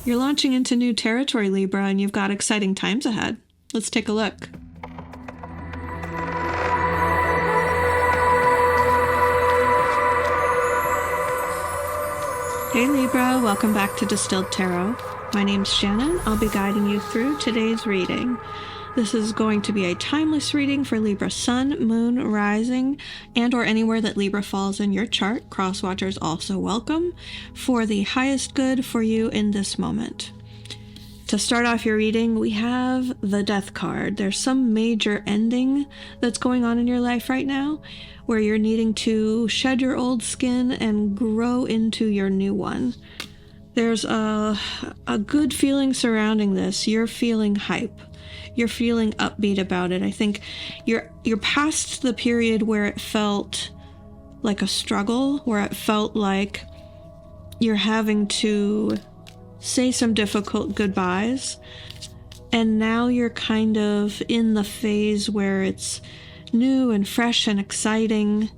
You're launching into new territory, Libra, and you've got exciting times ahead. Let's take a look. Hey Libra, welcome back to Distilled Tarot. My name's Shannon. I'll be guiding you through today's reading. This is going to be a timeless reading for Libra Sun, Moon, Rising, and or anywhere that Libra falls in your chart. Cross watchers also welcome, for the highest good for you in this moment. To start off your reading, we have the Death card. There's some major ending that's going on in your life right now, where you're needing to shed your old skin and grow into your new one. There's a good feeling surrounding this. You're feeling hype. You're feeling upbeat about it. I think you're past the period where it felt like a struggle, where it felt like you're having to say some difficult goodbyes. And now you're kind of in the phase where it's new and fresh and exciting.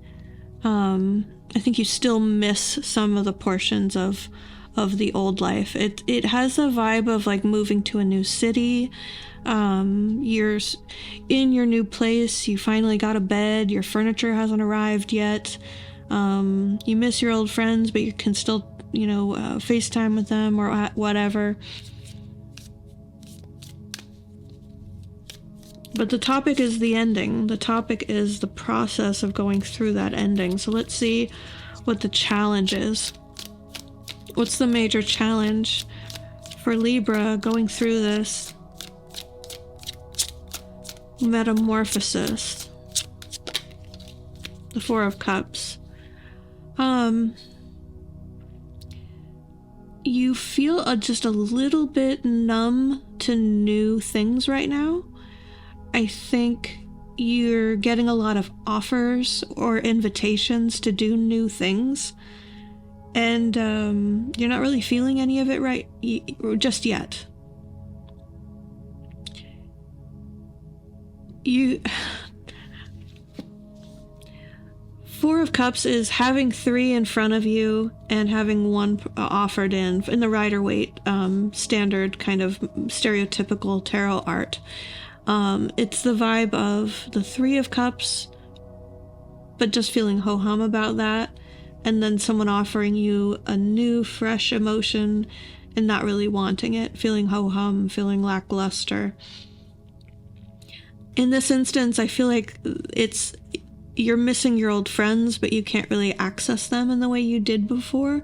I think you still miss some of the portions of the old life. It has a vibe of like moving to a new city. You're in your new place. You finally got a bed. Your furniture hasn't arrived yet. You miss your old friends, but you can still, FaceTime with them or whatever. But the topic is the ending. The topic is the process of going through that ending. So let's see what the challenge is. What's the major challenge for Libra going through this metamorphosis? The Four of Cups. You feel just a little bit numb to new things right now. I think you're getting a lot of offers or invitations to do new things, and you're not really feeling any of it right just yet. Four of Cups is having three in front of you and having one offered in the Rider-Waite standard kind of stereotypical tarot art. It's the vibe of the Three of Cups, but just feeling ho-hum about that, and then someone offering you a new, fresh emotion and not really wanting it, feeling ho-hum, feeling lackluster. In this instance, I feel like you're missing your old friends, but you can't really access them in the way you did before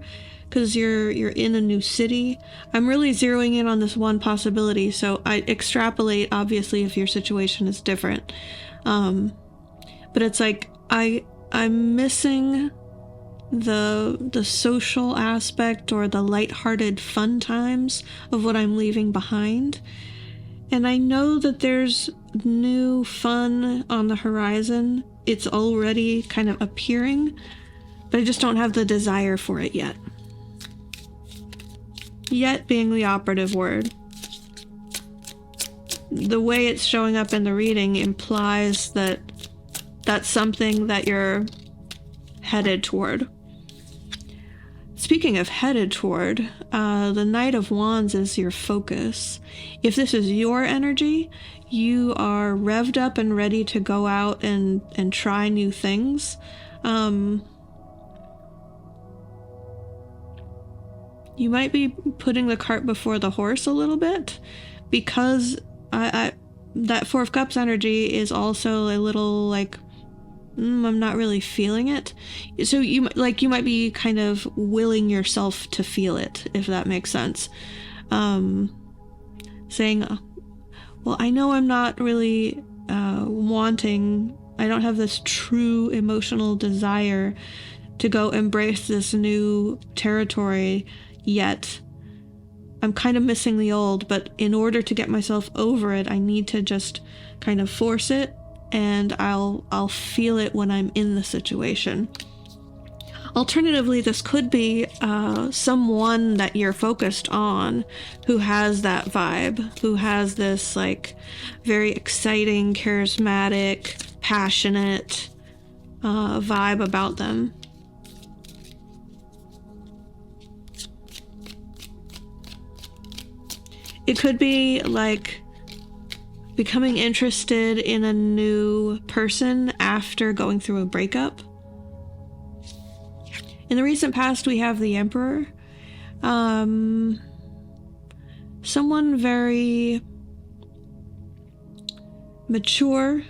because you're in a new city. I'm really zeroing in on this one possibility, so I extrapolate obviously if your situation is different. But it's like I'm missing the social aspect or the lighthearted fun times of what I'm leaving behind. And I know that there's new fun on the horizon. It's already kind of appearing, but I just don't have the desire for it yet. Yet being the operative word. The way it's showing up in the reading implies that that's something that you're headed toward. Speaking of headed toward, the Knight of Wands is your focus. If this is your energy, you are revved up and ready to go out and try new things. You might be putting the cart before the horse a little bit, because that Four of Cups energy is also a little like, I'm not really feeling it. So you might be kind of willing yourself to feel it, if that makes sense. Saying, well, I know I'm not really wanting, I don't have this true emotional desire to go embrace this new territory yet. I'm kind of missing the old, but in order to get myself over it, I need to just kind of force it, and I'll feel it when I'm in the situation. Alternatively, this could be someone that you're focused on who has that vibe, who has this like very exciting, charismatic, passionate vibe about them. It could be like becoming interested in a new person after going through a breakup. In the recent past, we have the Emperor. Someone very mature,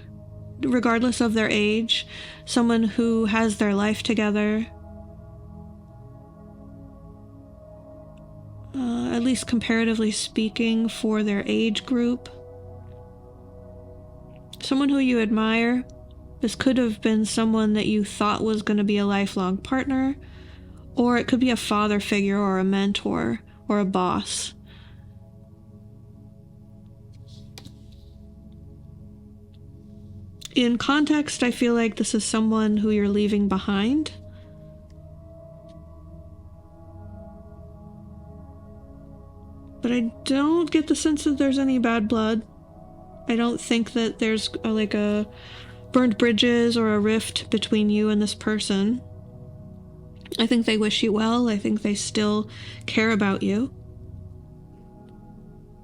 regardless of their age. Someone who has their life together. At least comparatively speaking, for their age group. Someone who you admire. This could have been someone that you thought was going to be a lifelong partner, or it could be a father figure or a mentor or a boss. In context, I feel like this is someone who you're leaving behind. But I don't get the sense that there's any bad blood. I don't think that there's like a burned bridges or a rift between you and this person. I think they wish you well. I think they still care about you.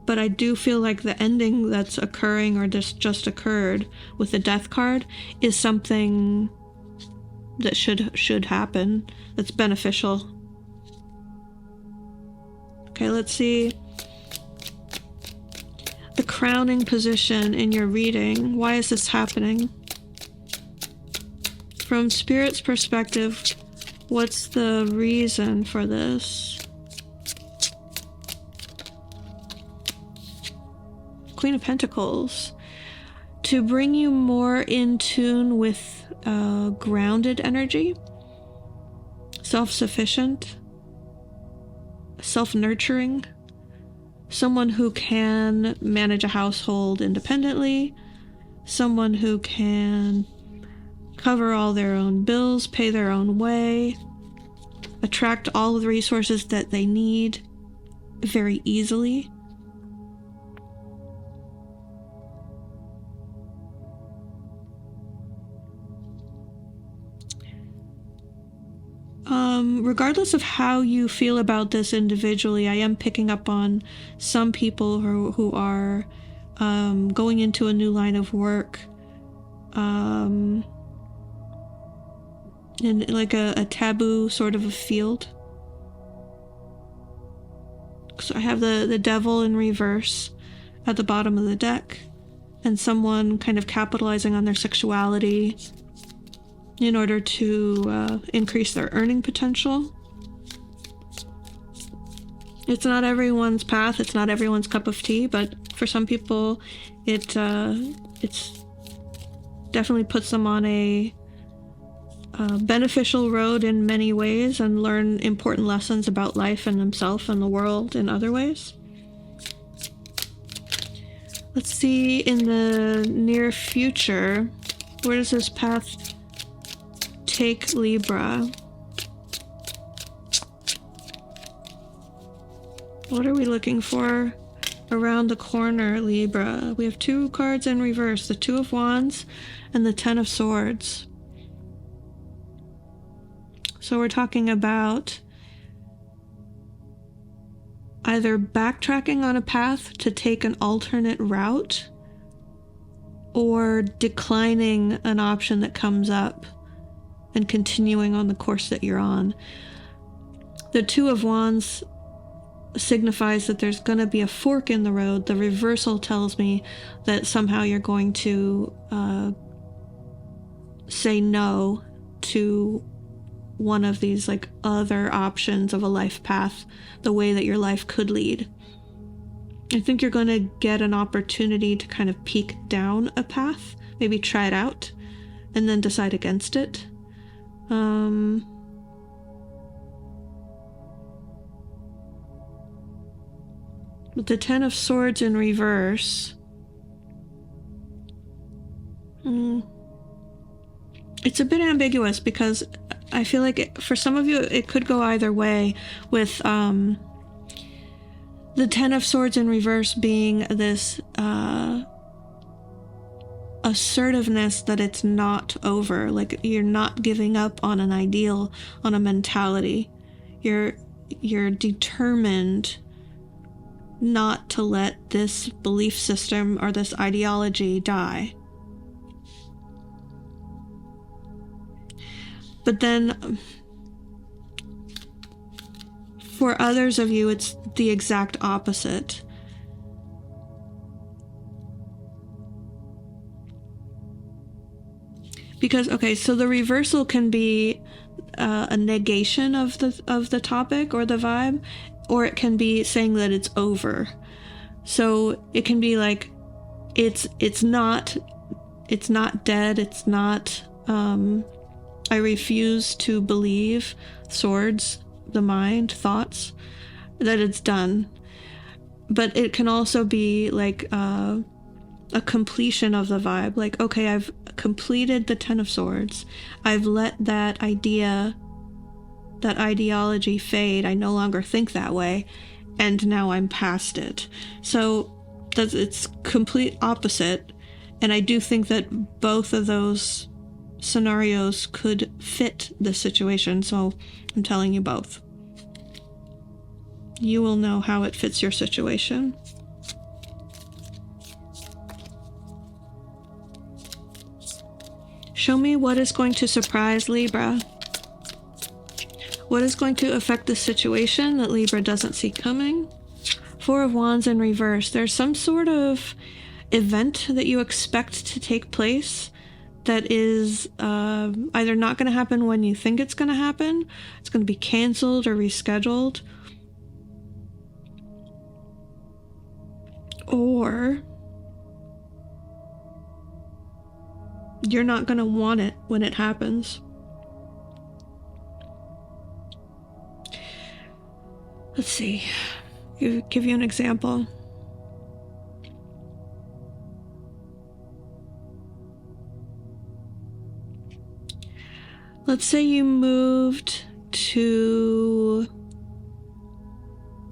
But I do feel like the ending that's occurring or just occurred with the Death card is something that should happen, that's beneficial. Okay, let's see. The crowning position in your reading. Why is this happening? From Spirit's perspective, what's the reason for this? Queen of Pentacles. To bring you more in tune with grounded energy, self-sufficient, self-nurturing, someone who can manage a household independently, someone who can cover all their own bills, pay their own way, attract all the resources that they need very easily. Regardless of how you feel about this individually, I am picking up on some people who are going into a new line of work in like a taboo sort of a field. So I have the Devil in reverse at the bottom of the deck, and someone kind of capitalizing on their sexuality in order to increase their earning potential. It's not everyone's path, it's not everyone's cup of tea, but for some people it's definitely puts them on a beneficial road in many ways, and learn important lessons about life and themselves and the world in other ways. Let's see, in the near future, where does this path take Libra? What are we looking for around the corner, Libra? We have two cards in reverse, the Two of Wands and the Ten of Swords. So we're talking about either backtracking on a path to take an alternate route, or declining an option that comes up and continuing on the course that you're on. The Two of Wands signifies that there's going to be a fork in the road. The reversal tells me that somehow you're going to say no to one of these like other options of a life path, the way that your life could lead. I think you're going to get an opportunity to kind of peek down a path, maybe try it out, and then decide against it. With the Ten of Swords in reverse, it's a bit ambiguous, because I feel like for some of you it could go either way, with the Ten of Swords in reverse being this assertiveness that it's not over, like you're not giving up on an ideal, on a mentality. You're determined not to let this belief system or this ideology die. But then for others of you, it's the exact opposite. Because, okay, so the reversal can be a negation of the topic or the vibe, or it can be saying that it's over. So it can be like it's not dead. It's not. I refuse to believe swords, the mind, thoughts, that it's done. But it can also be like a completion of the vibe. Like, okay, I've completed the Ten of Swords. I've let that idea, that ideology fade. I no longer think that way. And now I'm past it. So it's complete opposite. And I do think that both of those scenarios could fit the situation. So I'm telling you both. You will know how it fits your situation. Show me what is going to surprise Libra. What is going to affect the situation that Libra doesn't see coming? Four of Wands in reverse. There's some sort of event that you expect to take place that is either not going to happen when you think it's going to happen. It's going to be canceled or rescheduled. Or you're not going to want it when it happens. Let's see. Give you an example. Let's say you moved to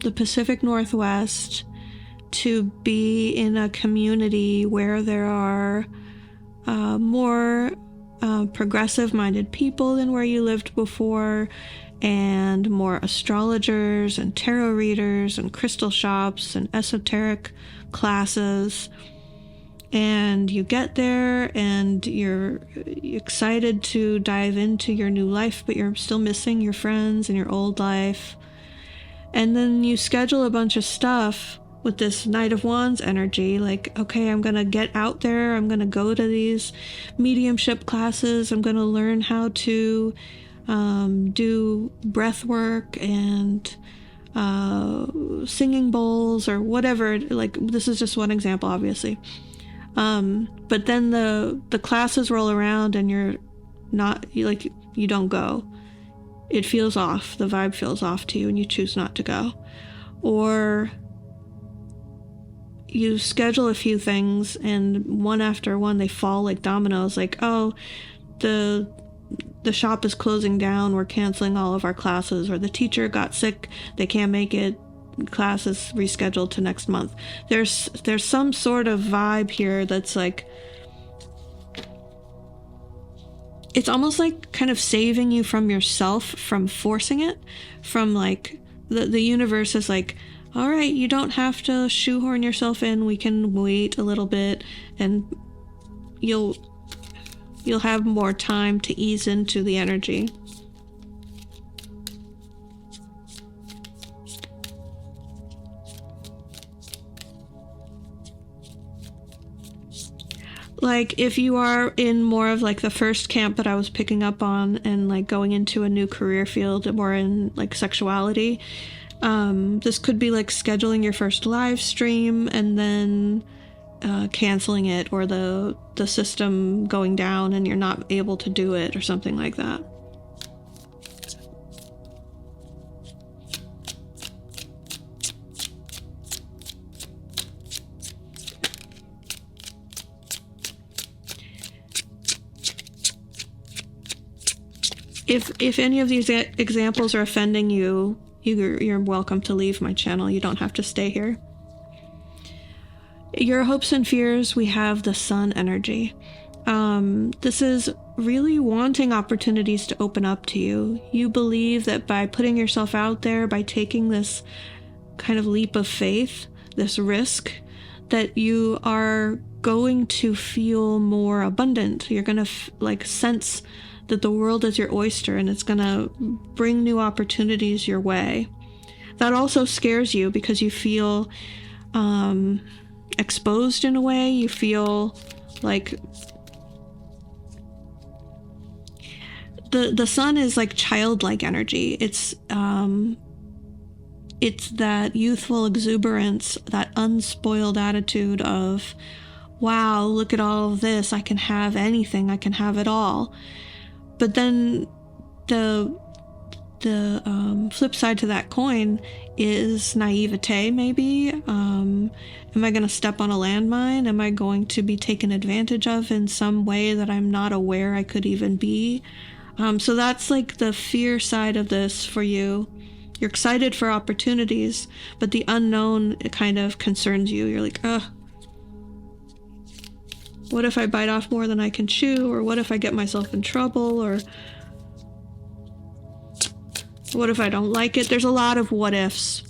the Pacific Northwest to be in a community where there are more progressive-minded people than where you lived before, and more astrologers and tarot readers and crystal shops and esoteric classes. And you get there and you're excited to dive into your new life, but you're still missing your friends and your old life. And then you schedule a bunch of stuff with this Knight of Wands energy, like, okay, I'm going to get out there, I'm going to go to these mediumship classes, I'm going to learn how to do breath work and singing bowls or whatever. Like, this is just one example, obviously. But then the classes roll around and you're not, you don't go. It feels off. The vibe feels off to you and you choose not to go. Or you schedule a few things and one after one they fall like dominoes. Like, oh, the shop is closing down, we're canceling all of our classes, or the teacher got sick, they can't make it, class is rescheduled to next month. There's some sort of vibe here that's like, it's almost like kind of saving you from yourself, from forcing it, from like the universe is like, all right, you don't have to shoehorn yourself in, we can wait a little bit and you'll have more time to ease into the energy. Like, if you are in more of like the first camp that I was picking up on and like going into a new career field, more in like sexuality, this could be like scheduling your first live stream and then canceling it, or the system going down and you're not able to do it or something like that. If any of these examples are offending you, you're welcome to leave my channel. You don't have to stay here. Your hopes and fears, we have the Sun energy. This is really wanting opportunities to open up to you. You believe that by putting yourself out there, by taking this kind of leap of faith, this risk, that you are going to feel more abundant. You're going to sense that the world is your oyster, and it's going to bring new opportunities your way. That also scares you because you feel exposed in a way. You feel like the sun is like childlike energy. It's that youthful exuberance, that unspoiled attitude of, wow, look at all of this. I can have anything. I can have it all. But then the flip side to that coin is naivete, maybe. Am I going to step on a landmine? Am I going to be taken advantage of in some way that I'm not aware I could even be? So that's like the fear side of this for you. You're excited for opportunities, but the unknown kind of concerns you. You're like, ugh. What if I bite off more than I can chew? Or what if I get myself in trouble? Or what if I don't like it? There's a lot of what ifs.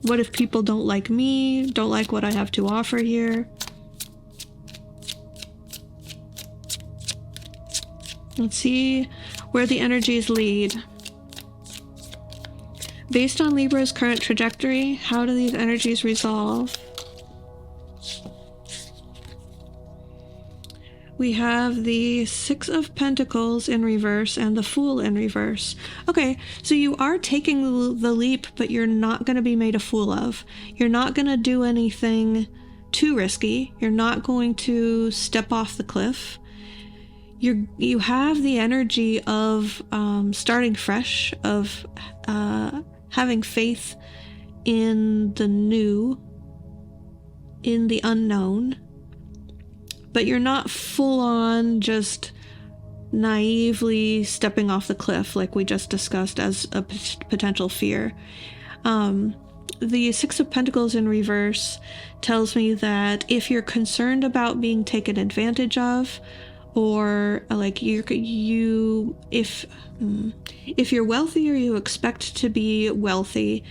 What if people don't like me? Don't like what I have to offer here? Let's see where the energies lead. Based on Libra's current trajectory, how do these energies resolve? We have the Six of Pentacles in reverse and the Fool in reverse. Okay, so you are taking the leap, but you're not going to be made a fool of. You're not going to do anything too risky. You're not going to step off the cliff. You have the energy of starting fresh, of having faith in the new, in the unknown. But you're not full on just naively stepping off the cliff like we just discussed as a potential fear. The Six of Pentacles in reverse tells me that if you're concerned about being taken advantage of, or like if you're wealthy or you expect to be wealthy,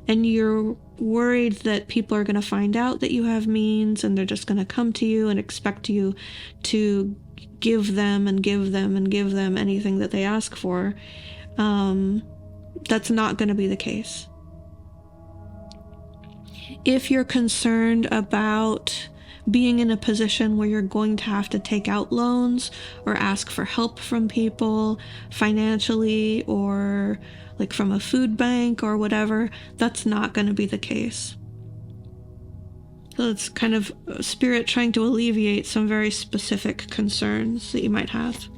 and you're worried that people are going to find out that you have means and they're just going to come to you and expect you to give them and give them and give them anything that they ask for, that's not going to be the case. If you're concerned about being in a position where you're going to have to take out loans or ask for help from people financially, or like from a food bank or whatever, that's not going to be the case. So it's kind of spirit trying to alleviate some very specific concerns that you might have.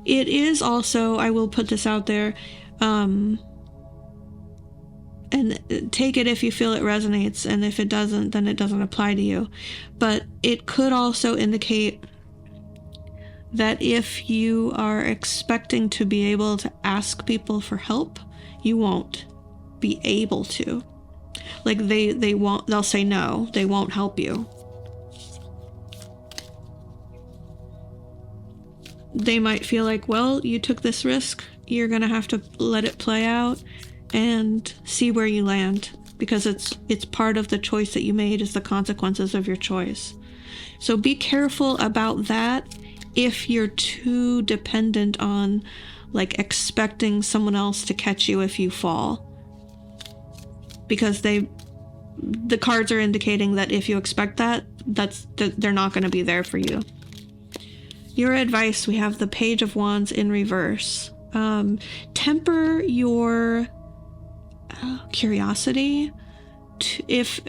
It is also, I will put this out there, and take it if you feel it resonates, and if it doesn't, then it doesn't apply to you. But it could also indicate that if you are expecting to be able to ask people for help, you won't be able to. Like they'll say no, they won't help you. They might feel like, well, you took this risk, you're gonna have to let it play out and see where you land, because it's part of the choice that you made, is the consequences of your choice. So be careful about that if you're too dependent on like expecting someone else to catch you if you fall, because the cards are indicating that if you expect that, they're not going to be there for you. Your advice, we have the Page of Wands in reverse. Temper your curiosity. If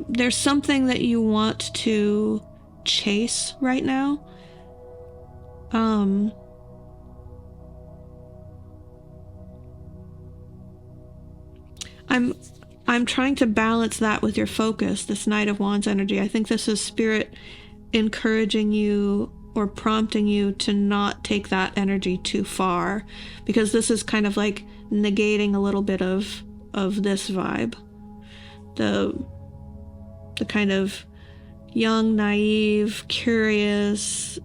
there's something that you want to chase right now, I'm trying to balance that with your focus, this Knight of Wands energy. I think this is spirit encouraging you or prompting you to not take that energy too far, because this is kind of like negating a little bit of this vibe. The kind of young, naive, curious,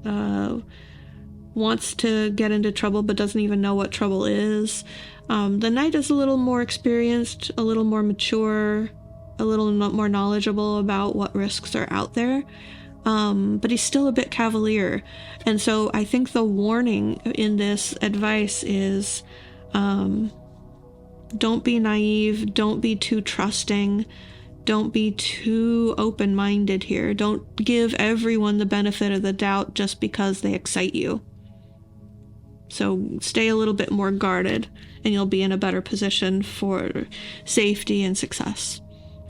wants to get into trouble but doesn't even know what trouble is. The Knight is a little more experienced, a little more mature, a little more knowledgeable about what risks are out there. But he's still a bit cavalier. And so I think the warning in this advice is, don't be naive, don't be too trusting, don't be too open-minded here. Don't give everyone the benefit of the doubt just because they excite you. So stay a little bit more guarded, and you'll be in a better position for safety and success.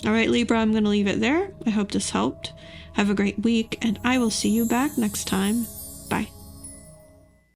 All right, Libra, I'm going to leave it there. I hope this helped. Have a great week, and I will see you back next time.